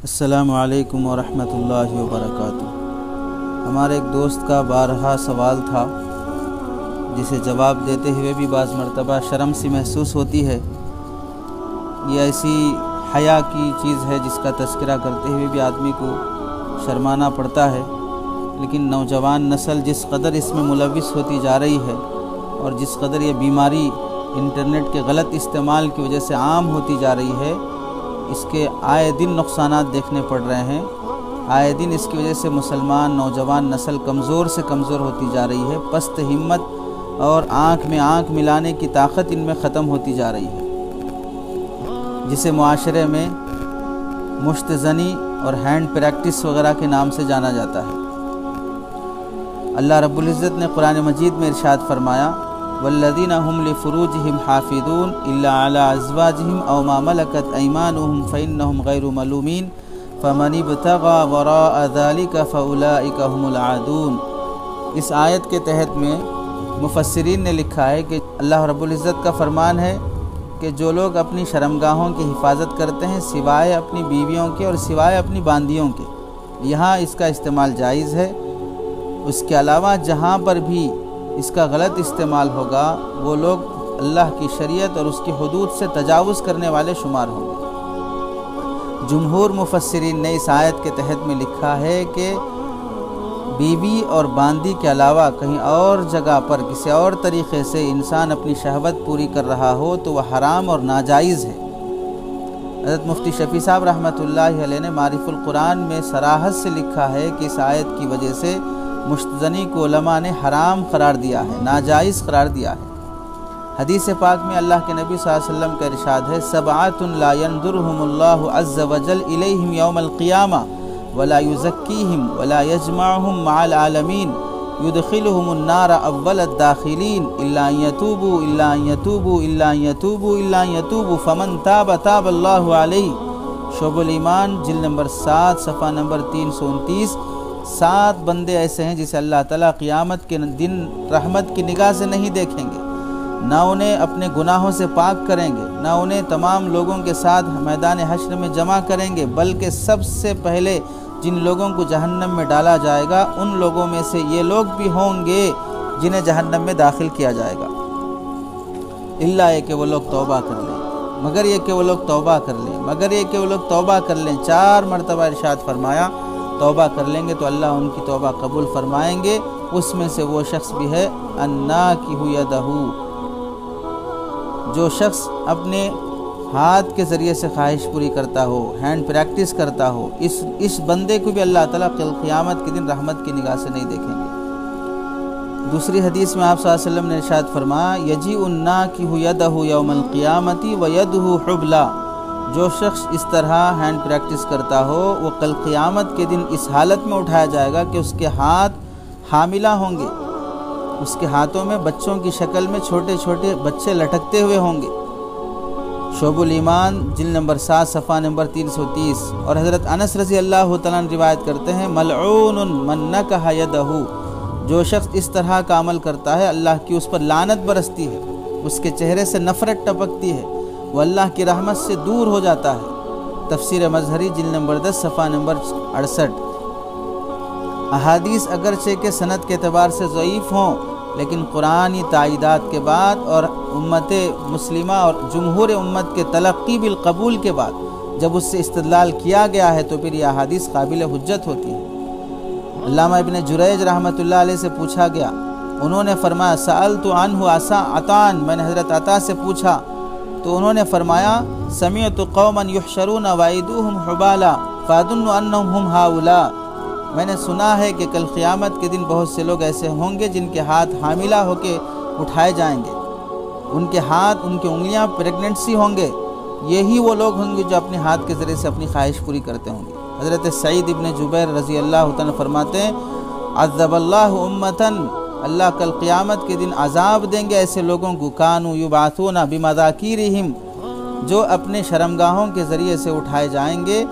السلام علیکم ورحمۃ اللہ وبرکاتہ۔ ہمارے ایک دوست کا بارہا سوال تھا جسے جواب دیتے ہوئے بھی بعض مرتبہ شرم سی محسوس ہوتی ہے۔ یہ ایسی حیا کی چیز ہے جس کا تذکرہ کرتے ہوئے بھی آدمی کو شرمانا پڑتا ہے، لیکن نوجوان نسل جس قدر اس میں ملوث ہوتی جا رہی ہے اور جس قدر یہ بیماری انٹرنیٹ کے غلط استعمال کی وجہ سے عام ہوتی جا رہی ہے، اس کے آئے دن نقصانات دیکھنے پڑ رہے ہیں۔ آئے دن اس کی وجہ سے مسلمان نوجوان نسل کمزور سے کمزور ہوتی جا رہی ہے، پست ہمت اور آنکھ میں آنکھ ملانے کی طاقت ان میں ختم ہوتی جا رہی ہے، جسے معاشرے میں مشت زنی اور ہینڈ پریکٹس وغیرہ کے نام سے جانا جاتا ہے۔ اللہ رب العزت نے قرآن مجید میں ارشاد فرمایا، والذین هم لفروجهم حافظون الا علی ازواجهم او ما ملکت ایمانهم فانهم غیر ملومین فمن ابتغى وراء ذلك فاولئک هم العادون۔ اس آیت کے تحت میں مفسرین نے لکھا ہے کہ اللہ رب العزت کا فرمان ہے کہ جو لوگ اپنی شرمگاہوں کی حفاظت کرتے ہیں سوائے اپنی بیویوں کے اور سوائے اپنی باندیوں کے، یہاں اس کا استعمال جائز ہے۔ اس کے علاوہ جہاں پر بھی اس کا غلط استعمال ہوگا وہ لوگ اللہ کی شریعت اور اس کی حدود سے تجاوز کرنے والے شمار ہوں گے۔ جمہور مفسرین نے اس آیت کے تحت میں لکھا ہے کہ بیوی اور باندی کے علاوہ کہیں اور جگہ پر کسی اور طریقے سے انسان اپنی شہوت پوری کر رہا ہو تو وہ حرام اور ناجائز ہے۔ حضرت مفتی شفیع صاحب رحمۃ اللہ علیہ نے معرف القرآن میں صراحت سے لکھا ہے کہ اس آیت کی وجہ سے مشتزنی کو علماء نے حرام قرار دیا ہے، ناجائز قرار دیا ہے۔ حدیث پاک میں اللہ کے نبی صلی اللہ علیہ وسلم کا ارشاد ہے، سبعۃ لا ينظرهم اللہ عز وجل الیہم یوم القیامہ ولا یزکیہم ولا یجمعہم مع العالمین یدخلہم النار اول الداخلین الا ان یتوبوا الا ان یتوبوا الا ان یتوبوا الا ان یتوبوا فمن تاب تاب اللہ علیہ۔ شعب الایمان جلد نمبر 7 صفحہ نمبر 329۔ 7 بندے ایسے ہیں جسے اللہ تعالیٰ قیامت کے دن رحمت کی نگاہ سے نہیں دیکھیں گے، نہ انہیں اپنے گناہوں سے پاک کریں گے، نہ انہیں تمام لوگوں کے ساتھ میدان حشر میں جمع کریں گے، بلکہ سب سے پہلے جن لوگوں کو جہنم میں ڈالا جائے گا ان لوگوں میں سے یہ لوگ بھی ہوں گے جنہیں جہنم میں داخل کیا جائے گا، الا یہ کہ وہ لوگ توبہ کر لیں، مگر یہ کہ وہ لوگ توبہ کر لیں، مگر یہ کہ وہ لوگ توبہ کر لیں۔ 4 مرتبہ ارشاد فرمایا، توبہ کر لیں گے تو اللہ ان کی توبہ قبول فرمائیں گے۔ اس میں سے وہ شخص بھی ہے الناکح یدہ، جو شخص اپنے ہاتھ کے ذریعے سے خواہش پوری کرتا ہو، ہینڈ پریکٹس کرتا ہو، اس بندے کو بھی اللہ تعالیٰ قیامت کے دن رحمت کی نگاہ سے نہیں دیکھیں گے۔ دوسری حدیث میں آپ صلی اللہ علیہ وسلم نے ارشاد فرمایا، یجیء الناکح یدہ یوم القیامۃ ویدہ حبلی، جو شخص اس طرح ہینڈ پریکٹس کرتا ہو وہ کل قیامت کے دن اس حالت میں اٹھایا جائے گا کہ اس کے ہاتھ حاملہ ہوں گے، اس کے ہاتھوں میں بچوں کی شکل میں چھوٹے چھوٹے بچے لٹکتے ہوئے ہوں گے۔ شعب الایمان جلد نمبر 7 صفحہ نمبر 330۔ اور حضرت انس رضی اللہ تعالیٰ عنہ روایت کرتے ہیں، ملعون من نکح یدہ، جو شخص اس طرح کا عمل کرتا ہے اللہ کی اس پر لعنت برستی ہے، اس کے چہرے سے نفرت ٹپکتی ہے، وہ اللہ کی رحمت سے دور ہو جاتا ہے۔ تفسیر مظہری جلد نمبر 10 صفحہ نمبر 68۔ احادیث اگرچہ کے سند کے اعتبار سے ضعیف ہوں، لیکن قرآنی تائیدات کے بعد اور امت مسلمہ اور جمہور امت کے تلقی بالقبول کے بعد جب اس سے استدلال کیا گیا ہے تو پھر یہ احادیث قابل حجت ہوتی ہیں۔ علامہ ابن جریج رحمۃ اللہ علیہ سے پوچھا گیا، انہوں نے فرمایا، سألت عنہ عطان، میں نے حضرت عطا سے پوچھا تو انہوں نے فرمایا، سمعت قوما یحشرون وایدوہم حبالا فاظن انہم ہم ہؤلاء، میں نے سنا ہے کہ کل قیامت کے دن بہت سے لوگ ایسے ہوں گے جن کے ہاتھ حاملہ ہو کے اٹھائے جائیں گے، ان کے ہاتھ، ان کی انگلیاں پریگننسی ہوں گے، یہی وہ لوگ ہوں گے جو اپنے ہاتھ کے ذریعے سے اپنی خواہش پوری کرتے ہوں گے۔ حضرت سعید ابن جبیر رضی اللہ تعالیٰ فرماتے ہیں، عذب اللہ امتن، اللہ کل قیامت کے دن عذاب دیں گے ایسے لوگوں کو، کانوا یبعثون بمذاکیرہم، جو اپنے شرمگاہوں کے ذریعے سے اٹھائے جائیں گے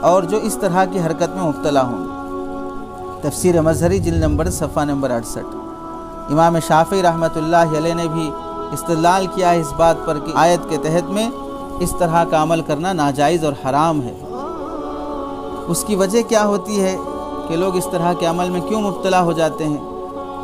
اور جو اس طرح کی حرکت میں مبتلا ہوں گے۔ تفسیر مظہری جلد نمبر صفحہ نمبر 68۔ امام شافعی رحمۃ اللہ علیہ نے بھی استدلال کیا ہے اس بات پر کہ آیت کے تحت میں اس طرح کا عمل کرنا ناجائز اور حرام ہے۔ اس کی وجہ کیا ہوتی ہے کہ لوگ اس طرح کے عمل میں کیوں مبتلا ہو جاتے ہیں؟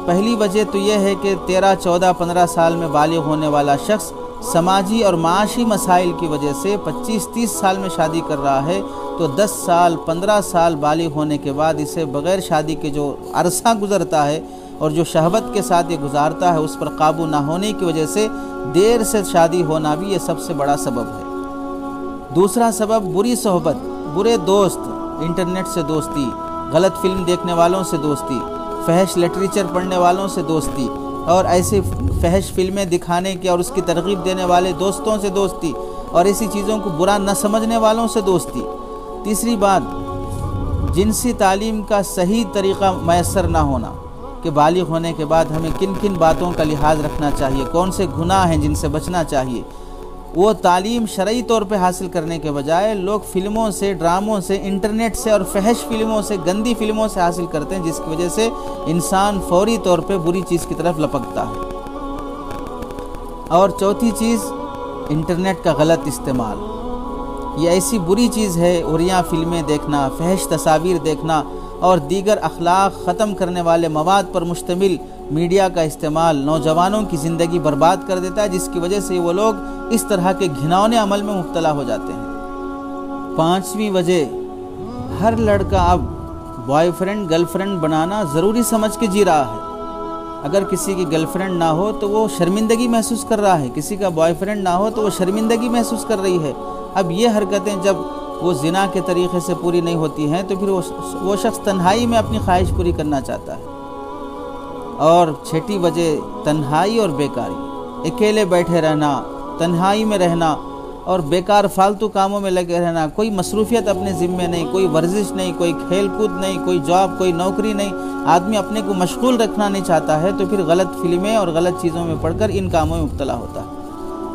پہلی وجہ تو یہ ہے کہ 13, 14, 15 سال میں بالغ ہونے والا شخص سماجی اور معاشی مسائل کی وجہ سے 25, 30 سال میں شادی کر رہا ہے، تو 10 سال 15 سال بالغ ہونے کے بعد اسے بغیر شادی کے جو عرصہ گزرتا ہے اور جو شہوت کے ساتھ یہ گزارتا ہے، اس پر قابو نہ ہونے کی وجہ سے دیر سے شادی ہونا بھی یہ سب سے بڑا سبب ہے۔ دوسرا سبب بری صحبت، برے دوست، انٹرنیٹ سے دوستی، غلط فلم دیکھنے والوں سے دوستی، فحش لٹریچر پڑھنے والوں سے دوستی، اور ایسے فحش فلمیں دکھانے کی اور اس کی ترغیب دینے والے دوستوں سے دوستی، اور ایسی چیزوں کو برا نہ سمجھنے والوں سے دوستی۔ تیسری بات، جنسی تعلیم کا صحیح طریقہ میسر نہ ہونا، کہ بالغ ہونے کے بعد ہمیں کن کن باتوں کا لحاظ رکھنا چاہیے، کون سے گناہ ہیں جن سے بچنا چاہیے، وہ تعلیم شرعی طور پہ حاصل کرنے کے بجائے لوگ فلموں سے، ڈراموں سے، انٹرنیٹ سے اور فحش فلموں سے، گندی فلموں سے حاصل کرتے ہیں، جس کی وجہ سے انسان فوری طور پہ بری چیز کی طرف لپکتا ہے۔ اور چوتھی چیز، انٹرنیٹ کا غلط استعمال۔ یہ ایسی بری چیز ہے، عریاں فلمیں دیکھنا، فحش تصاویر دیکھنا اور دیگر اخلاق ختم کرنے والے مواد پر مشتمل میڈیا کا استعمال نوجوانوں کی زندگی برباد کر دیتا ہے، جس کی وجہ سے وہ لوگ اس طرح کے گھناؤنے عمل میں مبتلا ہو جاتے ہیں۔ پانچویں وجہ، ہر لڑکا اب بوائے فرینڈ گرل فرینڈ بنانا ضروری سمجھ کے جی رہا ہے۔ اگر کسی کی گرل فرینڈ نہ ہو تو وہ شرمندگی محسوس کر رہا ہے، کسی کا بوائے فرینڈ نہ ہو تو وہ شرمندگی محسوس کر رہی ہے۔ اب یہ حرکتیں جب وہ زنا کے طریقے سے پوری نہیں ہوتی ہیں تو پھر وہ شخص تنہائی میں اپنی خواہش پوری کرنا چاہتا ہے۔ اور چھٹی وجہ، تنہائی اور بیکاری، اکیلے بیٹھے رہنا، تنہائی میں رہنا اور بیکار فالتو کاموں میں لگے رہنا، کوئی مصروفیت اپنے ذمے نہیں، کوئی ورزش نہیں، کوئی کھیل کود نہیں، کوئی جاب، کوئی نوکری نہیں، آدمی اپنے کو مشغول رکھنا نہیں چاہتا ہے تو پھر غلط فلمیں اور غلط چیزوں میں پڑھ کر ان کاموں میں مبتلا ہوتا ہے۔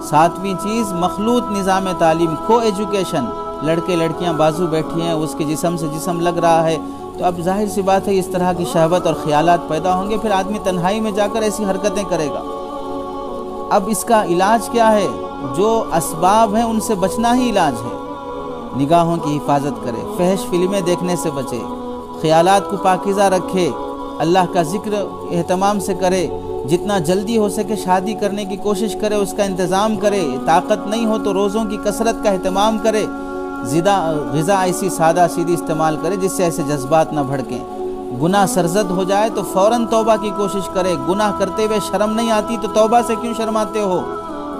ساتویں چیز، مخلوط نظام تعلیم، کو ایجوکیشن، لڑکے لڑکیاں بازو بیٹھی ہیں، اس کے جسم سے جسم لگ رہا ہے، تو اب ظاہر سی بات ہے اس طرح کی شہوت اور خیالات پیدا ہوں گے، پھر آدمی تنہائی میں جا کر ایسی حرکتیں کرے گا۔ اب اس کا علاج کیا ہے؟ جو اسباب ہیں ان سے بچنا ہی علاج ہے۔ نگاہوں کی حفاظت کرے، فحش فلمیں دیکھنے سے بچے، خیالات کو پاکیزہ رکھے، اللہ کا ذکر اہتمام سے کرے، جتنا جلدی ہو سکے شادی کرنے کی کوشش کرے، اس کا انتظام کرے، طاقت نہیں ہو تو روزوں کی کثرت کا اہتمام کرے، غذا ایسی سادہ سیدھی استعمال کرے جس سے ایسے جذبات نہ بھڑکیں۔ گناہ سرزد ہو جائے تو فوراً توبہ کی کوشش کرے، گناہ کرتے ہوئے شرم نہیں آتی تو توبہ سے کیوں شرماتے ہو؟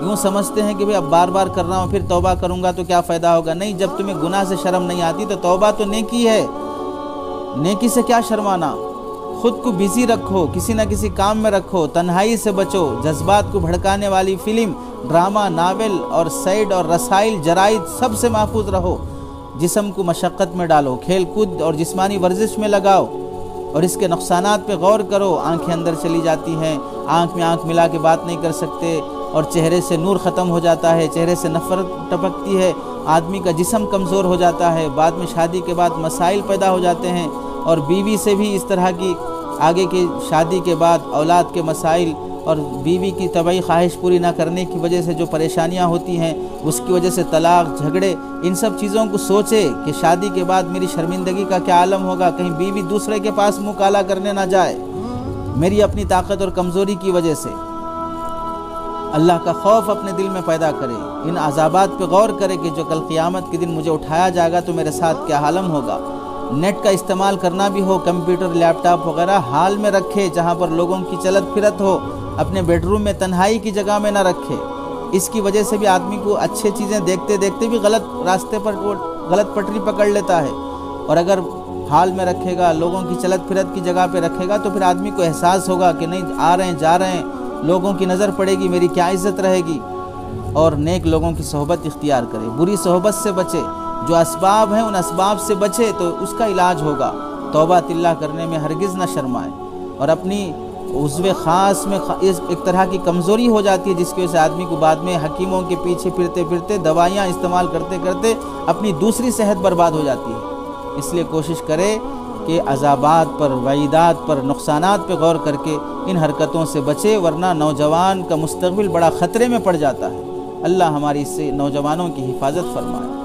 یوں سمجھتے ہیں کہ اب بار بار کر رہا ہوں پھر توبہ کروں گا تو کیا فائدہ ہوگا؟ نہیں، جب تمہیں گناہ سے شرم نہیں آتی تو توبہ تو نیکی ہے، نیکی سے کیا شرمانا؟ خود کو بیزی رکھو، کسی نہ کسی کام میں رکھو، تنہائی سے بچو، جذبات کو بھڑکانے والی فلم، ڈرامہ، ناول اور سائیڈ اور رسائل، جرائد سب سے محفوظ رہو، جسم کو مشقت میں ڈالو، کھیل کود اور جسمانی ورزش میں لگاؤ اور اس کے نقصانات پہ غور کرو۔ آنکھیں اندر چلی جاتی ہیں، آنکھ میں آنکھ ملا کے بات نہیں کر سکتے اور چہرے سے نور ختم ہو جاتا ہے، چہرے سے نفرت ٹپکتی ہے، آدمی کا جسم کمزور ہو جاتا ہے، بعد میں شادی کے بعد مسائل پیدا ہو جاتے ہیں، اور بیوی سے بھی اس طرح کی آگے کی شادی کے بعد اولاد کے مسائل اور بیوی کی طبعی خواہش پوری نہ کرنے کی وجہ سے جو پریشانیاں ہوتی ہیں، اس کی وجہ سے طلاق، جھگڑے، ان سب چیزوں کو سوچے کہ شادی کے بعد میری شرمندگی کا کیا عالم ہوگا، کہیں بیوی دوسرے کے پاس منہ کالا کرنے نہ جائے میری اپنی طاقت اور کمزوری کی وجہ سے۔ اللہ کا خوف اپنے دل میں پیدا کرے، ان عذابات پہ غور کرے کہ جو کل قیامت کے دن مجھے اٹھایا جائے گا تو میرے ساتھ کیا عالم ہوگا۔ نیٹ کا استعمال کرنا بھی ہو، کمپیوٹر، لیپ ٹاپ وغیرہ حال میں رکھے جہاں پر لوگوں کی چلت پھرت ہو، اپنے بیڈ روم میں تنہائی کی جگہ میں نہ رکھے۔ اس کی وجہ سے بھی آدمی کو اچھے چیزیں دیکھتے دیکھتے بھی غلط راستے پر غلط پٹری پکڑ لیتا ہے، اور اگر حال میں رکھے گا، لوگوں کی چلت پھرت کی جگہ پہ رکھے گا تو پھر آدمی کو احساس ہوگا کہ نہیں، آ رہے ہیں جا رہے ہیں، لوگوں کی نظر پڑے گی، میری کیا عزت رہے گی، اور نیک لوگوں کی صحبت اختیار کرے، بری صحبت سے بچے، جو اسباب ہیں ان اسباب سے بچے تو اس کا علاج ہوگا۔ توبہ اللہ کرنے میں ہرگز نہ شرمائے، اور اپنی عضو خاص میں ایک طرح کی کمزوری ہو جاتی ہے جس کی وجہ سے آدمی کو بعد میں حکیموں کے پیچھے پھرتے پھرتے، دوائیاں استعمال کرتے کرتے اپنی دوسری صحت برباد ہو جاتی ہے۔ اس لیے کوشش کرے کہ عذابات پر، وعیدات پر، نقصانات پہ غور کر کے ان حرکتوں سے بچے، ورنہ نوجوان کا مستقبل بڑا خطرے میں پڑ جاتا ہے۔ اللہ ہماری اس سے نوجوانوں کی حفاظت فرمائے۔